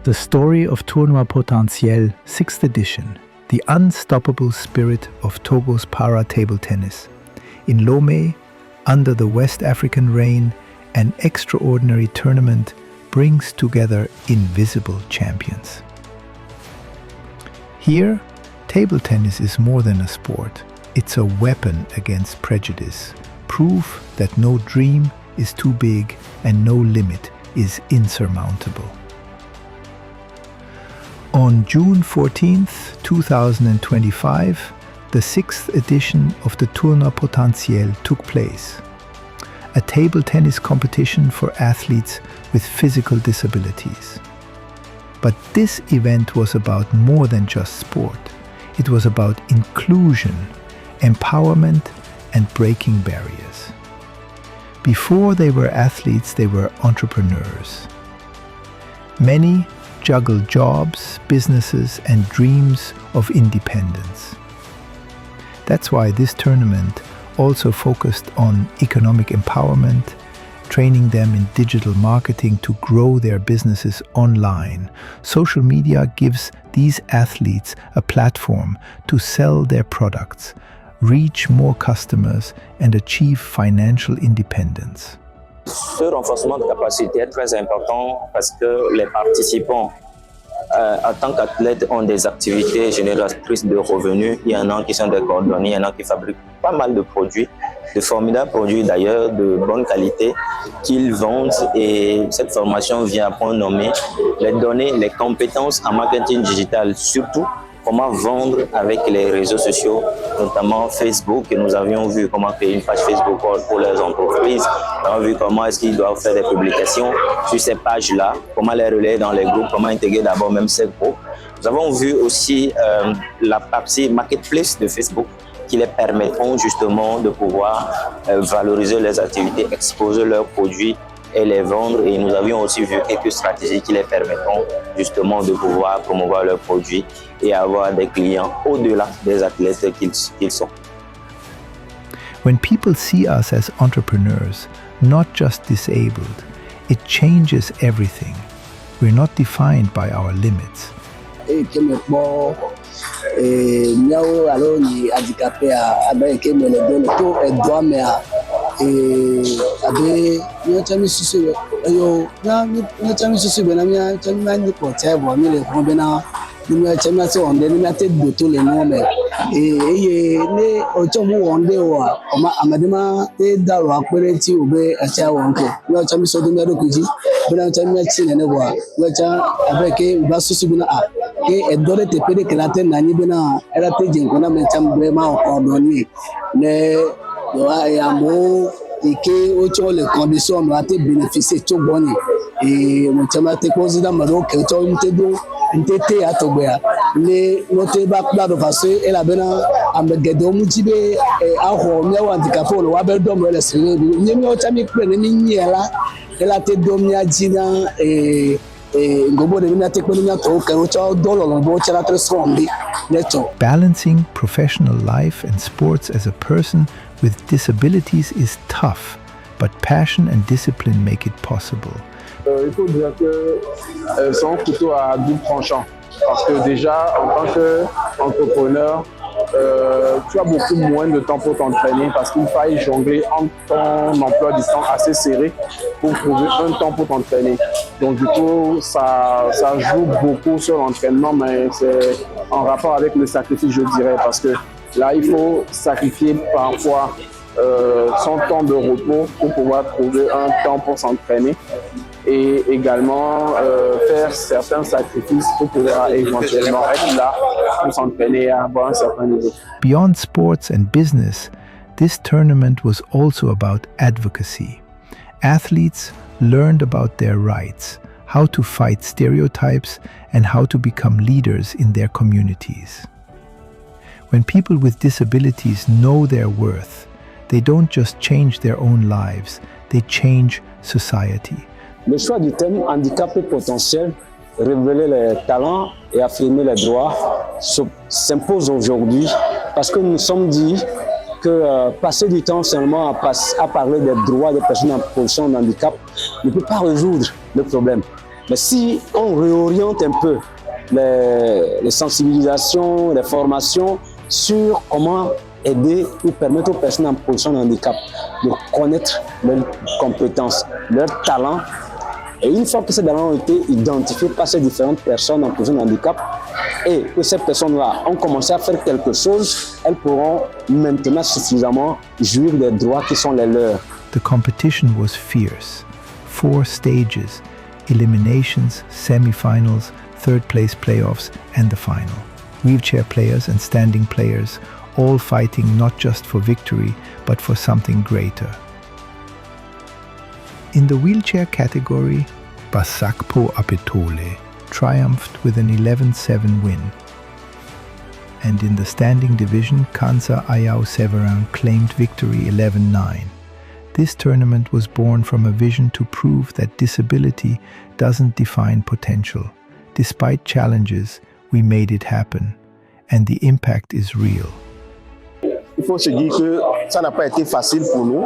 The story of Tournoi Potentiel 6th edition, the unstoppable spirit of Togo's para table tennis. In Lomé, under the West African rain, an extraordinary tournament brings together invisible champions. Here, table tennis is more than a sport. It's a weapon against prejudice, proof that no dream is too big and no limit is insurmountable. On June 14th, 2025, the 6th edition of the Tournoi Potentiel took place, a table tennis competition for athletes with physical disabilities. But this event was about more than just sport. It was about inclusion, empowerment, and breaking barriers. Before they were athletes, they were entrepreneurs. Many juggled jobs, businesses, and dreams of independence. That's why this tournament also focused on economic empowerment, training them in digital marketing to grow their businesses online. Social media gives these athletes a platform to sell their products, reach more customers, and achieve financial independence. Ce renforcement de capacité est très important parce que les participants, en tant qu'athlètes, ont des activités génératrices de revenus. Il y en a qui sont des cordonniers, il y en a qui fabriquent pas mal de produits, de formidables produits d'ailleurs, de bonne qualité, qu'ils vendent. Et cette formation vient à point nommé les donner les compétences en marketing digital, surtout comment vendre avec les réseaux sociaux, notamment Facebook. Et nous avions vu comment créer une page Facebook pour les entreprises. Nous avons vu comment est-ce qu'ils doivent faire des publications sur ces pages-là, comment les relayer dans les groupes, comment intégrer d'abord même ces groupes. Nous avons vu aussi la partie marketplace de Facebook qui les permettront justement de pouvoir valoriser leurs activités, exposer leurs produits et les vendre. Et nous avions aussi vu quelques stratégies qui les permettront justement de pouvoir promouvoir leurs produits et avoir des clients au-delà des athlètes qu'ils sont. When people see us as entrepreneurs, not just disabled, it changes everything. We're not defined by our limits. Miao alors ni handicapé avec que me le donne tout et doit me abe ni chami susu yo ni chami susu bena mi chami ni ko table mi le ko bena ni chami so on ni ate boto le no me ne ojo mu wonde wa amadema e daro apere ti obe acha wonke ni chami so do me do kuji bena chami chi ne wa ni cha avec que ba susu bena que edore te pede que la te nani bena era te jinkona me chambre ma ordonnier ne do ayamo et que ocho les conditions no ate bénéficier to boni et mo chama te considère maro que to mtedo ntete atogba ne note ba kla do faso e la bena ambegedo mutibe aho mi wa handicapé lo wa be do mo le sire ni mi o chami pe ni nyela ela te do mi ajina Balancing professional life and sports as a person with disabilities is tough, but passion and discipline make it possible. Il faut dire que c'est un couteau à double tranchant parce que déjà en tant qu'entrepreneur, tu as beaucoup moins de temps pour t'entraîner parce qu'il faut jongler entre ton emploi du temps assez serré pour trouver un temps pour t'entraîner. Donc du coup, ça joue beaucoup sur l'entraînement, mais c'est en rapport avec le sacrifice, je dirais, parce que là, il faut sacrifier parfois son temps de repos pour pouvoir trouver un temps pour s'entraîner et également faire certains sacrifices pour pouvoir éventuellement être là pour s'entraîner à avoir un certain niveau. Beyond sports and business, this tournament was also about advocacy. Athletes learned about their rights, how to fight stereotypes, and how to become leaders in their communities. When people with disabilities know their worth, they don't just change their own lives, they change society. Le choix du thème handicapé potentiel, révéler les talents et affirmer les droits s'impose aujourd'hui parce que nous sommes dit que passer du temps seulement à parler des droits des personnes en position de handicap ne peut pas résoudre le problème. Mais si on réoriente un peu les sensibilisations, les formations sur comment aider ou permettre aux personnes en position de handicap de connaître leurs compétences, leurs talents. Et une fois que ces talents ont été identifiés par ces différentes personnes en position de handicap et que ces personnes-là ont commencé à faire quelque chose, elles pourront maintenant suffisamment jouir des droits qui sont les leurs. The competition was fierce. 4 stages: eliminations, semi-finals, third place playoffs, and the final. Wheelchair players and standing players, all fighting not just for victory, but for something greater. In the wheelchair category, Basakpo Apetole triumphed with an 11-7 win. And in the standing division, Kansa Ayao Severan claimed victory 11-9. This tournament was born from a vision to prove that disability doesn't define potential. Despite challenges, we made it happen, and the impact is real. Il faut se dire que ça n'a pas été facile pour nous.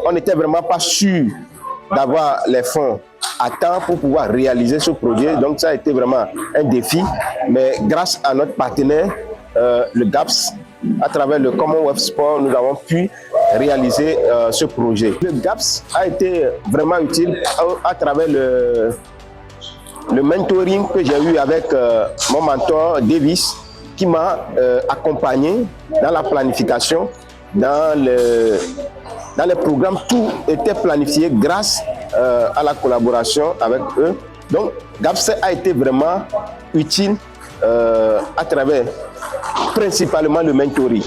On n'était vraiment pas sûr d'avoir les fonds à temps pour pouvoir réaliser ce projet. Donc ça a été vraiment un défi. Mais grâce à notre partenaire, le GAPS, à travers le Commonwealth Sport, nous avons pu réaliser ce projet. Le GAPS a été vraiment utile à travers le mentoring que j'ai eu avec mon mentor Davis, qui m'a accompagné dans la planification, dans les programmes. Tout était planifié grâce à la collaboration avec eux. Donc, GAPS a été vraiment utile à travers principalement le mentoring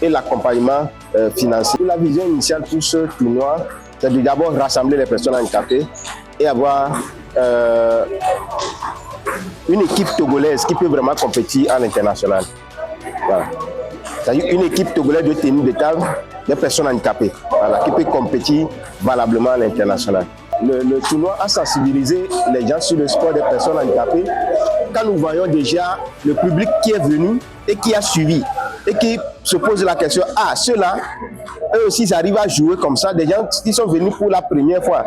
et l'accompagnement financier. La vision initiale pour ce tournoi, c'est de d'abord rassembler les personnes handicapées et avoir une équipe togolaise qui peut vraiment compétir à l'international. Voilà. C'est-à-dire une équipe togolaise de tennis de table des personnes handicapées, voilà, qui peut compétir valablement à l'international. Le tournoi a sensibilisé les gens sur le sport des personnes handicapées. Quand nous voyons déjà le public qui est venu et qui a suivi et qui se pose la question, ah, ceux-là, eux aussi, ils arrivent à jouer comme ça. Des gens qui sont venus pour la première fois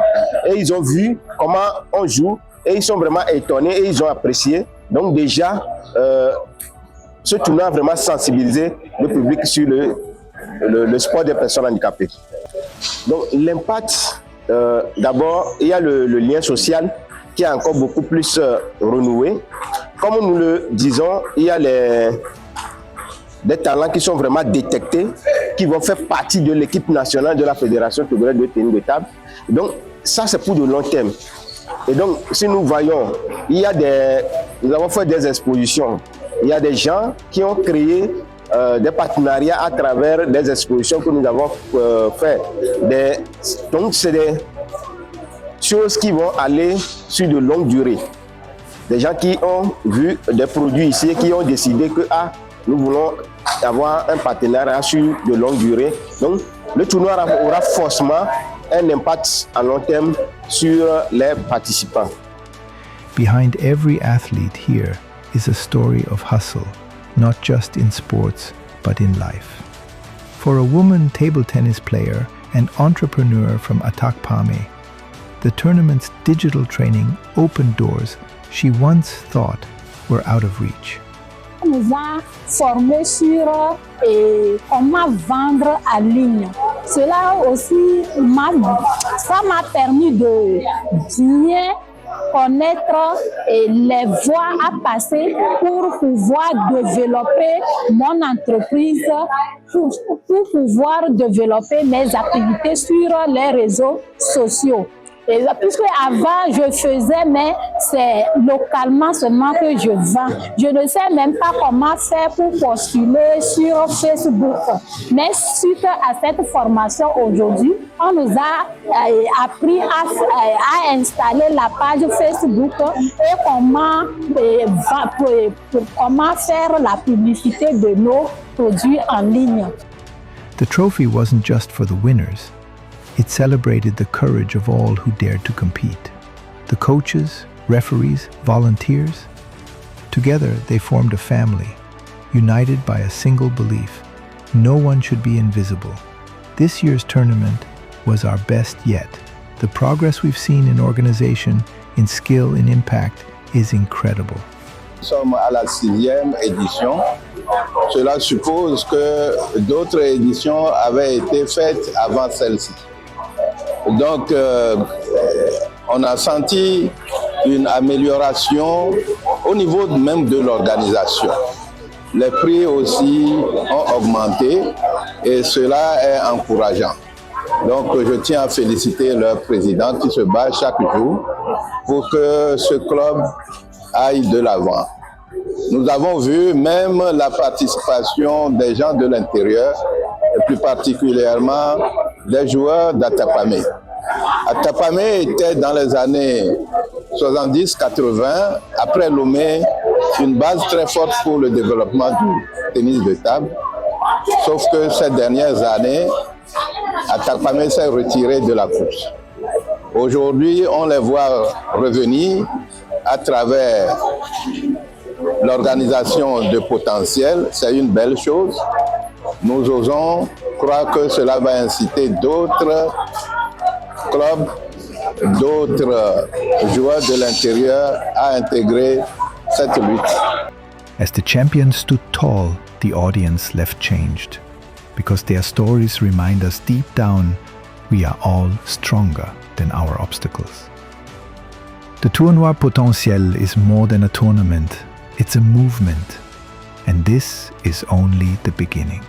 et ils ont vu comment on joue et ils sont vraiment étonnés et ils ont apprécié. Donc déjà, ce tournoi a vraiment sensibilisé le public sur le sport des personnes handicapées. Donc l'impact, d'abord, il y a le lien social qui est encore beaucoup plus renoué. Comme nous le disons, il y a des talents qui sont vraiment détectés, qui vont faire partie de l'équipe nationale de la Fédération togolaise de tennis de table. Donc ça, c'est pour de long terme. Et donc, si nous voyons, nous avons fait des expositions. Il y a des gens qui ont créé des partenariats à travers des expositions que nous avons fait. Donc, c'est des choses qui vont aller sur de longue durée. Des gens qui ont vu des produits ici et qui ont décidé que nous voulons avoir un partenariat sur de longue durée. Donc, le tournoi aura forcément un impact à long terme sur les participants. Behind every athlete here is a story of hustle, not just in sports, but in life. For a woman table tennis player and entrepreneur from Atakpame, the tournament's digital training opened doors she once thought were out of reach. On nous a formés sur comment vendre en ligne. Cela aussi m'a permis de bien connaître les voies à passer pour pouvoir développer mon entreprise, pour pouvoir développer mes activités sur les réseaux sociaux. Puisque avant je faisais, mais c'est localement seulement que je vends. Je ne sais même pas comment faire pour postuler sur Facebook. Mais suite à cette formation aujourd'hui, on nous a appris à installer la page Facebook et comment faire la publicité de nos produits en ligne. The trophy wasn't just for the winners. It celebrated the courage of all who dared to compete. The coaches, referees, volunteers. Together, they formed a family, united by a single belief: no one should be invisible. This year's tournament was our best yet, The progress we've seen in organization, in skill, in impact is incredible. Nous sommes à la 6e édition. Cela suppose que d'autres éditions avaient été faites avant celle-ci. Donc, on a senti une amélioration au niveau même de l'organisation. Les prix aussi ont augmenté et cela est encourageant. Donc, je tiens à féliciter leur président qui se bat chaque jour pour que ce club aille de l'avant. Nous avons vu même la participation des gens de l'intérieur, et plus particulièrement des joueurs d'Atapamé. Atapamé était dans les années 70-80, après Lomé, une base très forte pour le développement du tennis de table. Sauf que ces dernières années, Atapamé s'est retiré de la course. Aujourd'hui, on les voit revenir à travers l'organisation de potentiel. C'est une belle chose. Nous osons croire que cela va inciter d'autres clubs, d'autres joueurs de l'intérieur à intégrer cette lutte. As the champions stood tall, the audience left changed, because their stories remind us deep down we are all stronger than our obstacles. The Tournoi Potentiel is more than a tournament, it's a movement, and this is only the beginning.